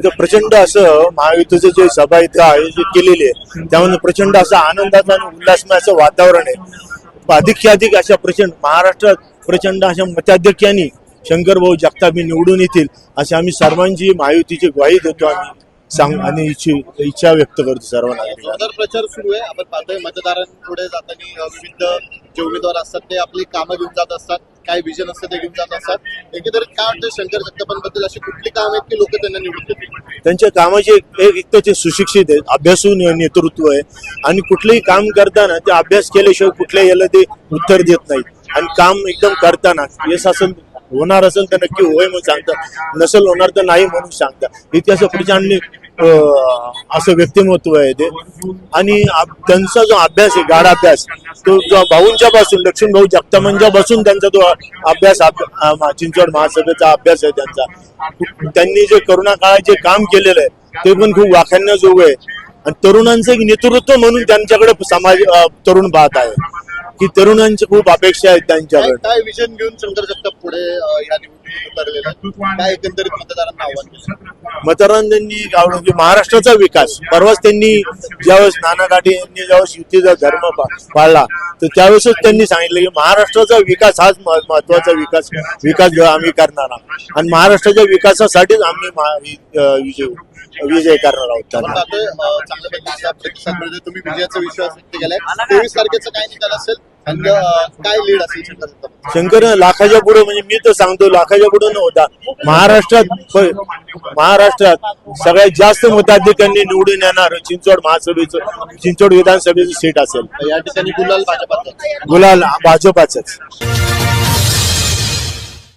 इथं प्रचंड असं महायुतीचं जे सभा इथं आयोजित केलेली आहे त्यामध्ये प्रचंड असं आनंदाचं आणि उल्हासमय असं वातावरण आहे। अधिक अशा प्रचंड महाराष्ट्रात प्रचंड अशा मताधिक्याने शंकरभाऊ जगताप निवडून येतील अशी आम्ही सर्वांची महायुतीची ग्वाही देतो आम्ही आणि इच्छा व्यक्त करतो सर्व नागरिकांना। प्रचार सुरू आहे, आपण पाहतोय मतदारांपुढे जाताना विविध जे उमेदवार असतात ते आपली कामं घेऊन जात असतात, काय विजन असतं ते घेऊन जात असतात। एकंदरीत काय वाटतं शंकर जगतापांबद्दल अशी कुठली काम आहेत की लोक त्यांना निवडून देतील? त्यांच्या कामाचे एक तर ते सुशिक्षित आहेत, अभ्यासू नेतृत्व आहे आणि कुठलंही काम करताना ते अभ्यास केल्याशिवाय कुठल्याही याला ते उत्तर देत नाही आणि काम एकदम करताना यश असेल होणार असेल तर नक्की होय म्हणून सांगतात, नसेल होणार तर नाही म्हणून सांगतात। इतिहास प्रचंड असं व्यक्तिमत्व आहे ते आणि त्यांचा जो अभ्यास आहे गाढ अभ्यास तो जो भाऊंच्या पासून लक्ष्मण भाऊ जगतापांच्या पासून त्यांचा तो अभ्यास चिंचवड महासभेचा अभ्यास आहे त्यांचा। त्यांनी जे करोना काळात जे काम केलेलं आहे ते पण खूप वाखाणण्याजोगं आहे आणि तरुणांचं एक नेतृत्व म्हणून त्यांच्याकडे समाज तरुण पाहत आहे की तरुणांची खूप अपेक्षा आहेत त्यांच्याकडे। काय विजन घेऊन शंकर जगताप पुढे या निवडणुकीत उतरलेला आहे? काय एकंदरीत मतदारांना आव्हान केलं? मतदारांनी महाराष्ट्राचा विकास परवाच त्यांनी ज्यावेळेस नाना घाटे यांनी ज्यावेळेस युतीचा धर्म पाळला तर त्यावेळेसच त्यांनी सांगितलं की महाराष्ट्राचा विकास हाच महत्वाचा विकास आम्ही करणार आहोत आणि महाराष्ट्राच्या विकासासाठीच आम्ही विजय करणार आहोत। चांगल्या पद्धतीचा प्रतिसाद मिळतोय, तुम्ही विजयाचा विश्वास व्यक्त केलाय। 23 तारखेचा काय निकाल असेल आणि काय लीड असेल शंकर जगताप? शंकर लाखाच्या पुढे म्हणजे मी तर सांगतो लाखाच्या पुढे नव्हता महाराष्ट्रात सगळ्यात जास्त मताधिकांनी निवडून येणार चिंचवड विधानसभेचं सीट असेल। या ठिकाणी गुलाल भाजपाचा गुलाल भाजपाचंच।